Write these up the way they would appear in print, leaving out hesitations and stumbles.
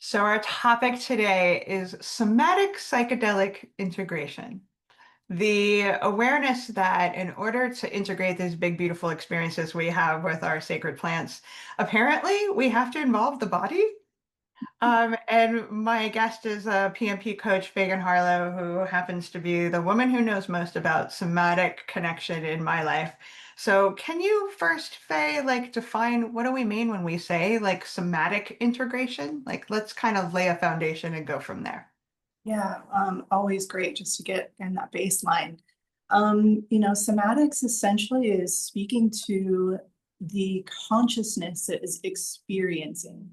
So our topic today is somatic psychedelic integration. The awareness that in order to integrate these big, beautiful experiences we have with our sacred plants, apparently we have to involve the body. And my guest is a PMP coach, Fagan Harlow, who happens to be the woman who knows most about somatic connection in my life. So can you first, Faye, define what do we mean when we say somatic integration? Let's kind of lay a foundation and go from there. Yeah, always great just to get in that baseline. Somatics essentially is speaking to the consciousness that is experiencing.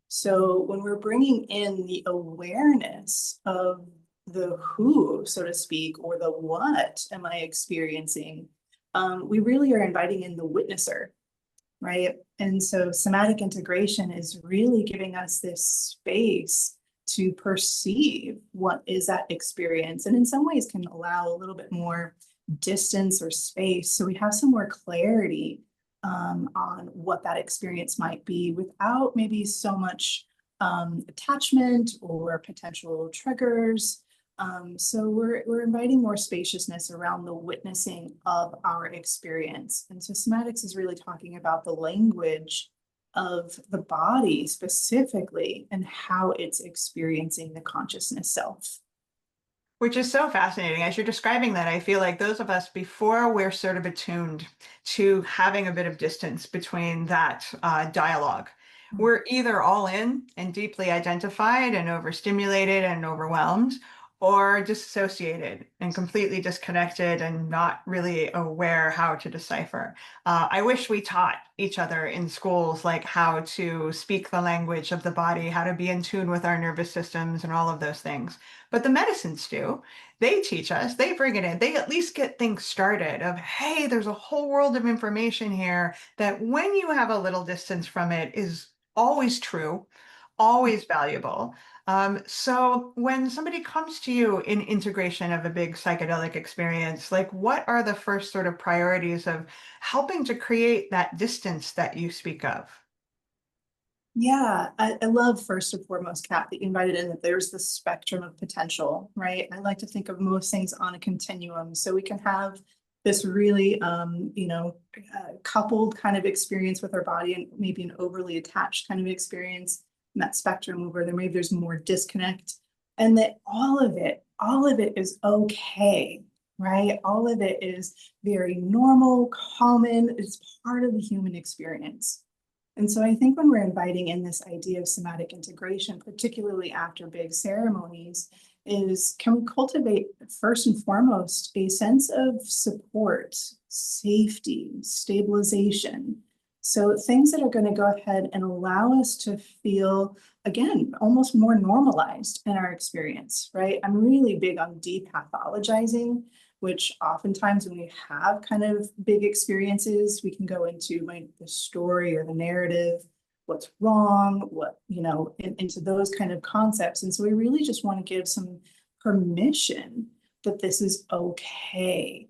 So when we're bringing in the awareness of the who, so to speak, or the what am I experiencing, we really are inviting in the witnesser, right? And so somatic integration is really giving us this space to perceive what is that experience, and in some ways can allow a little bit more distance or space so we have some more clarity on what that experience might be without maybe so much attachment or potential triggers. So we're inviting more spaciousness around the witnessing of our experience. And so somatics is really talking about the language of the body specifically and how it's experiencing the consciousness self. Which is so fascinating. As you're describing that, I feel like those of us before we're sort of attuned to having a bit of distance between that dialogue. We're either all in and deeply identified and overstimulated and overwhelmed, or disassociated and completely disconnected and not really aware how to decipher. I wish we taught each other in schools like how to speak the language of the body, how to be in tune with our nervous systems and all of those things. But the medicines do. They teach us, they bring it in, they at least get things started of, hey, there's a whole world of information here that when you have a little distance from it is always true, always valuable. So when somebody comes to you in integration of a big psychedelic experience, like what are the first sort of priorities of helping to create that distance that you speak of? Yeah, I love first and foremost, Kat, that you invited in that there's the spectrum of potential, right? I like to think of most things on a continuum. So we can have this really, coupled kind of experience with our body and maybe an overly attached kind of experience in that spectrum where there's more disconnect, and that all of it is okay, right? All of it is very normal, common, it's part of the human experience. And so I think when we're inviting in this idea of somatic integration, particularly after big ceremonies, is can we cultivate first and foremost a sense of support, safety, stabilization. So things that are going to go ahead and allow us to feel, again, almost more normalized in our experience, right? I'm really big on depathologizing, which oftentimes when we have kind of big experiences, we can go into the story or the narrative, what's wrong, into those kind of concepts. And so we really just want to give some permission that this is okay.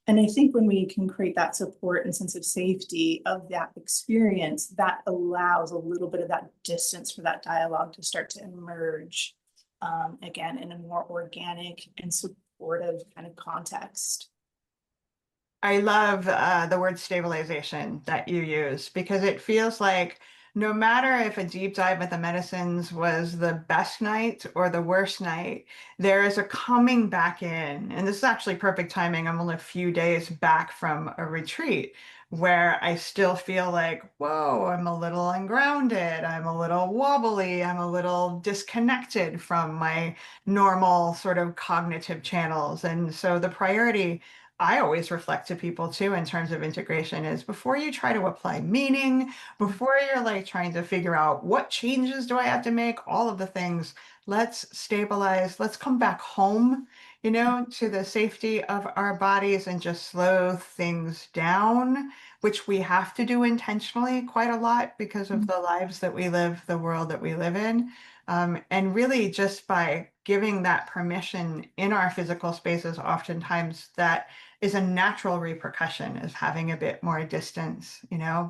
And I think when we can create that support and sense of safety of that experience, that allows a little bit of that distance for that dialogue to start to emerge again in a more organic and supportive kind of context. I love the word stabilization that you use because it feels like no matter if a deep dive with the medicines was the best night or the worst night, there is a coming back in. And this is actually perfect timing. I'm only a few days back from a retreat where I still feel like, whoa, I'm a little ungrounded. I'm a little wobbly. I'm a little disconnected from my normal sort of cognitive channels. And so the priority I always reflect to people too in terms of integration is before you try to apply meaning, before you're like trying to figure out what changes do I have to make, all of the things, let's stabilize, let's come back home, to the safety of our bodies and just slow things down, which we have to do intentionally quite a lot because of the lives that we live, the world that we live in. And really just by giving that permission in our physical spaces, oftentimes that is a natural repercussion of having a bit more distance,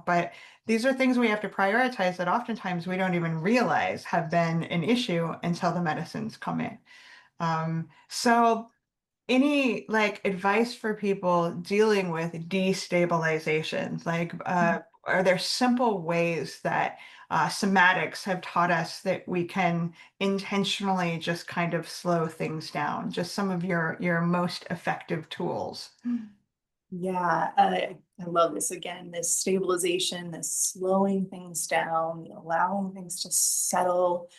but these are things we have to prioritize that oftentimes we don't even realize have been an issue until the medicines come in. So any like advice for people dealing with destabilization? Like, are there simple ways that somatics have taught us that we can intentionally just kind of slow things down? Just some of your most effective tools. Yeah, I love this again, this stabilization, this slowing things down, allowing things to settle.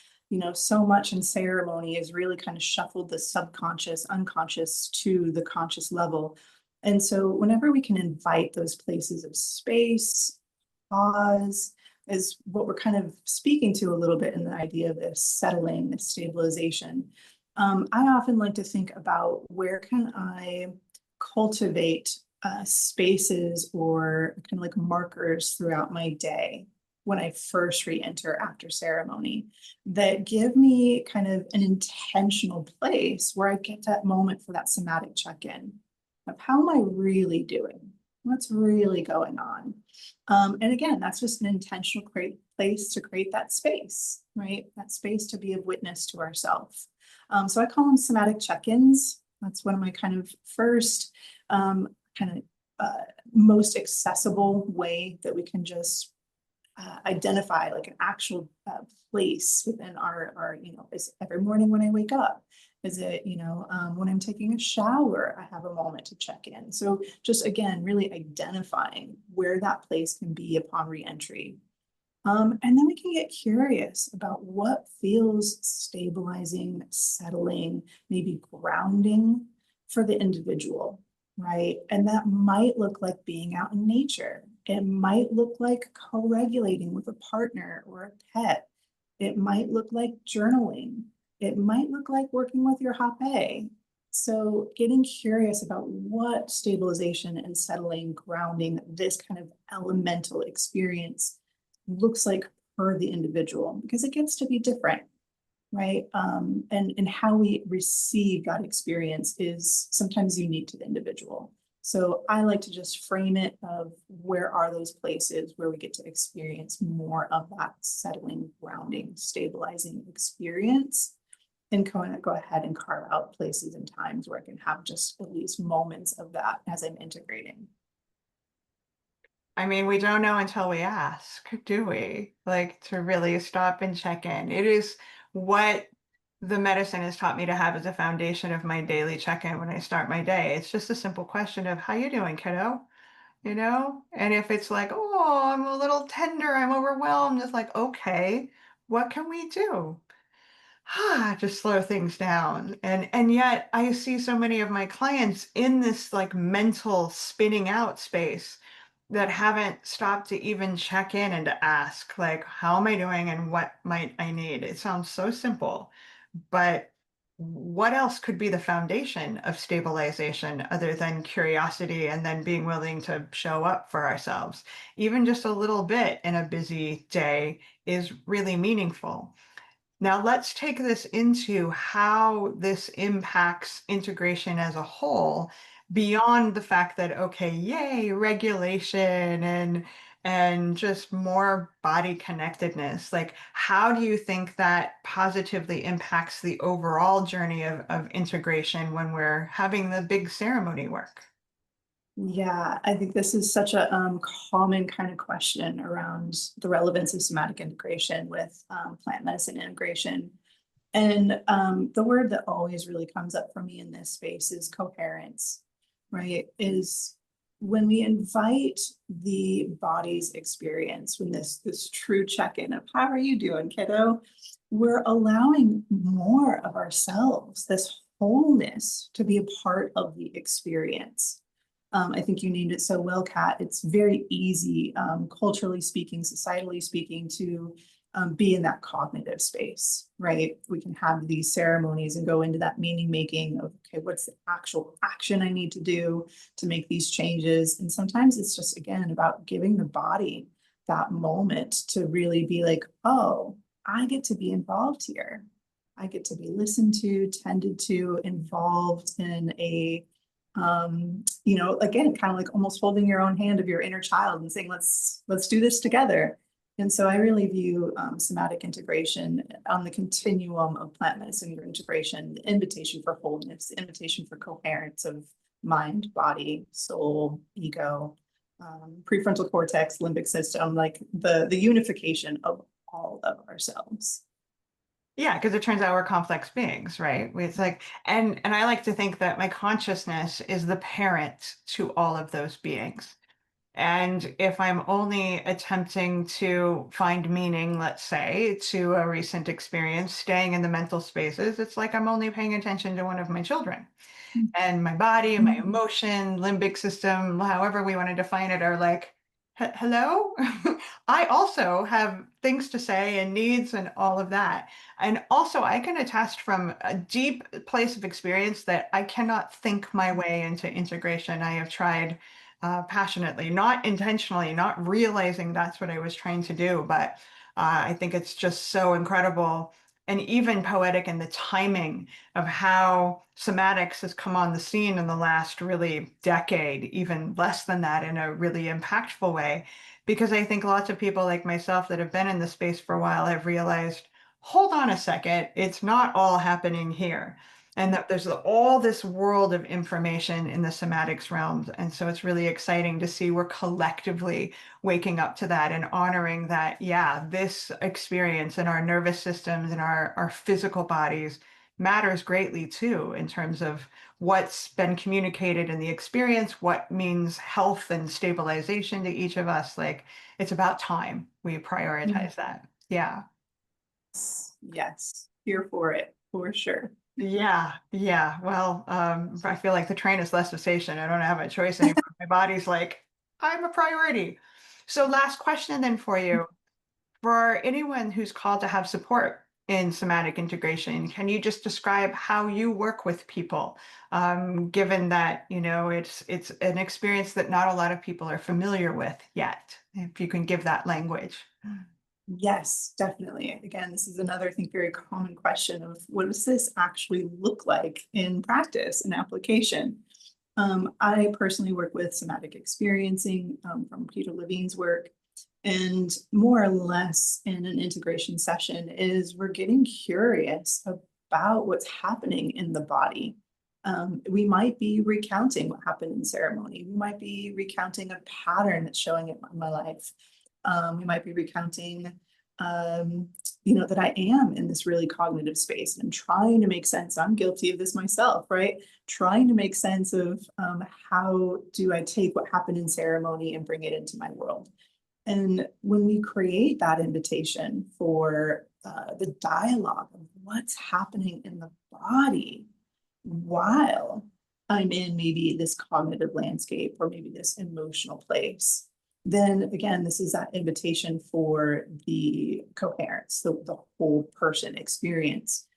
So much in ceremony is really kind of shuffled the subconscious, unconscious to the conscious level. And so whenever we can invite those places of space, pause, is what we're kind of speaking to a little bit in the idea of this settling, this stabilization. I often like to think about where can I cultivate spaces or kind of like markers throughout my day when I first re-enter after ceremony that give me kind of an intentional place where I get that moment for that somatic check-in of how am I really doing? What's really going on? And again, that's just an intentional place to create that space, right? That space to be a witness to ourselves. So I call them somatic check-ins. That's one of my kind of first kind of most accessible way that we can just identify like an actual place within our is every morning when I wake up. Is it, when I'm taking a shower, I have a moment to check in. So just again, really identifying where that place can be upon reentry. And then we can get curious about what feels stabilizing, settling, maybe grounding for the individual, right? And that might look like being out in nature. It might look like co-regulating with a partner or a pet. It might look like journaling. It might look like working with your hape. So getting curious about what stabilization and settling, grounding, this kind of elemental experience looks like for the individual, because it gets to be different, right? And how we receive that experience is sometimes unique to the individual. So I like to just frame it of where are those places where we get to experience more of that settling, grounding, stabilizing experience, and go ahead and carve out places and times where I can have just at least moments of that as I'm integrating. I mean, we don't know until we ask, do we? Like to really stop and check in. It is what the medicine has taught me to have as a foundation of my daily check-in when I start my day. It's just a simple question of how you doing, kiddo? And if it's like, oh, I'm a little tender, I'm overwhelmed, it's like, okay, what can we do? Just slow things down. And yet I see so many of my clients in this like mental spinning out space that haven't stopped to even check in and to ask, like, how am I doing and what might I need? It sounds so simple, but what else could be the foundation of stabilization other than curiosity and then being willing to show up for ourselves? Even just a little bit in a busy day is really meaningful. Now let's take this into how this impacts integration as a whole beyond the fact that, okay, yay, regulation and just more body connectedness. Like, how do you think that positively impacts the overall journey of integration when we're having the big ceremony work? Yeah, I think this is such a common kind of question around the relevance of somatic integration with plant medicine integration. And the word that always really comes up for me in this space is coherence, right? Is when we invite the body's experience, when this true check-in of how are you doing, kiddo, we're allowing more of ourselves, this wholeness to be a part of the experience. I think you named it so well, Kat. It's very easy, culturally speaking, societally speaking, to be in that cognitive space, right? We can have these ceremonies and go into that meaning making of, okay, what's the actual action I need to do to make these changes? And sometimes it's just, again, about giving the body that moment to really be like, oh, I get to be involved here. I get to be listened to, tended to, involved in a, again, kind of like almost holding your own hand of your inner child and saying, let's do this together. And so I really view somatic integration on the continuum of plant medicine integration, the invitation for wholeness, the invitation for coherence of mind, body, soul, ego, prefrontal cortex, limbic system, like the unification of all of ourselves. Yeah, because it turns out we're complex beings, right? It's like, and I like to think that my consciousness is the parent to all of those beings. And if I'm only attempting to find meaning, let's say, to a recent experience, staying in the mental spaces, it's like I'm only paying attention to one of my children. And my body, my emotion, limbic system, however we want to define it, are like, hello? I also have things to say and needs and all of that. And also, I can attest from a deep place of experience that I cannot think my way into integration. I have tried passionately, not intentionally, not realizing that's what I was trying to do, but I think it's just so incredible and even poetic in the timing of how somatics has come on the scene in the last really decade, even less than that, in a really impactful way. Because I think lots of people like myself that have been in the space for a while have realized, hold on a second, it's not all happening here. And that there's all this world of information in the somatics realms. And so it's really exciting to see we're collectively waking up to that and honoring that, yeah, this experience in our nervous systems and our physical bodies matters greatly too, in terms of what's been communicated in the experience, what means health and stabilization to each of us. Like, it's about time we prioritize that. Yeah. Yes, here for it, for sure. Yeah, yeah. Well, I feel like the train has left the station. I don't have a choice anymore. My body's like, I'm a priority. So last question then for you. For anyone who's called to have support in somatic integration, can you just describe how you work with people, given that, it's an experience that not a lot of people are familiar with yet, if you can give that language. Yes, definitely. Again, this is another, I think, very common question of what does this actually look like in practice and application? I personally work with somatic experiencing from Peter Levine's work. And more or less in an integration session is we're getting curious about what's happening in the body. We might be recounting what happened in ceremony. We might be recounting a pattern that's showing in my life. We might be recounting, that I am in this really cognitive space and I'm trying to make sense. I'm guilty of this myself, right? Trying to make sense of how do I take what happened in ceremony and bring it into my world. And when we create that invitation for the dialogue of what's happening in the body while I'm in maybe this cognitive landscape or maybe this emotional place, then again, this is that invitation for the coherence, the whole person experience.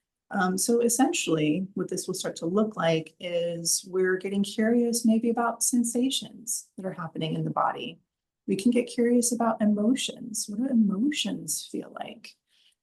So essentially, what this will start to look like is we're getting curious maybe about sensations that are happening in the body. We can get curious about emotions. What do emotions feel like?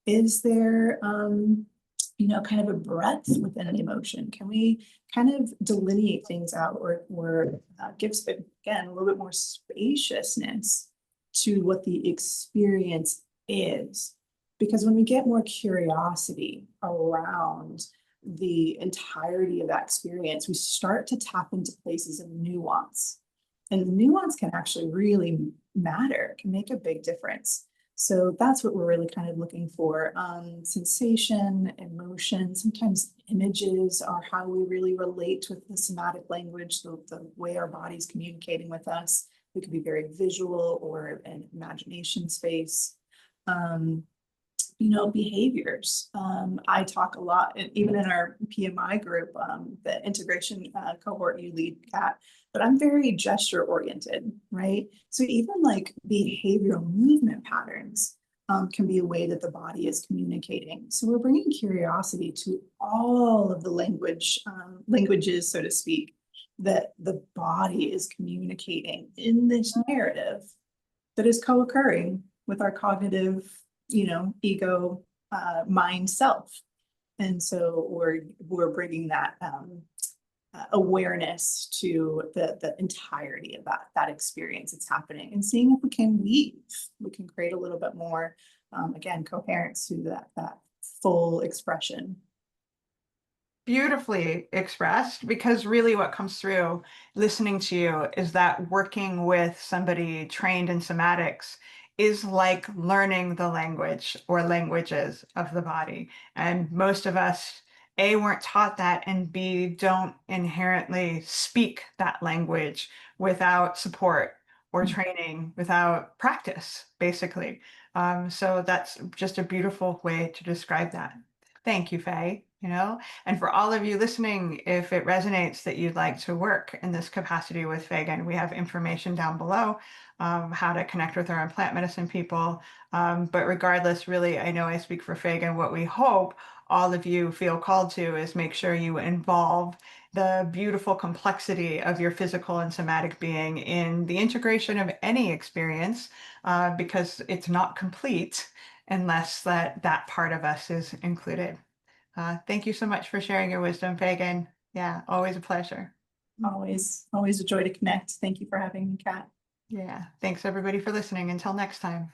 Is there, kind of a breadth within an emotion? Can we kind of delineate things out or give, again, a little bit more spaciousness to what the experience is? Because when we get more curiosity around the entirety of that experience, we start to tap into places of nuance. And nuance can actually really matter, can make a big difference. So that's what we're really kind of looking for. Sensation, emotion, sometimes images are how we really relate with the somatic language, the way our body's communicating with us. We could be very visual or an imagination space. Behaviors. I talk a lot, and even in our PMI group, the integration cohort you lead, Kat, but I'm very gesture oriented, right? So even like behavioral movement patterns, can be a way that the body is communicating. So we're bringing curiosity to all of the languages, so to speak, that the body is communicating in this narrative that is co-occurring with our cognitive, ego, mind self. And so we're bringing that awareness to the entirety of that experience that's happening, and seeing if we can create a little bit more, again, coherence to that full expression. Beautifully expressed, because really what comes through listening to you is that working with somebody trained in somatics is like learning the language or languages of the body. And most of us, A, weren't taught that, and B, don't inherently speak that language without support or training, without practice, basically. So that's just a beautiful way to describe that. Thank you, Faye. And for all of you listening, if it resonates that you'd like to work in this capacity with Fagan, we have information down below, how to connect with our plant medicine people. But regardless, really, I know I speak for Fagan. What we hope all of you feel called to is make sure you involve the beautiful complexity of your physical and somatic being in the integration of any experience, because it's not complete unless that part of us is included. Thank you so much for sharing your wisdom, Fagan. Yeah, always a pleasure. Always a joy to connect. Thank you for having me, Kat. Yeah, thanks everybody for listening. Until next time.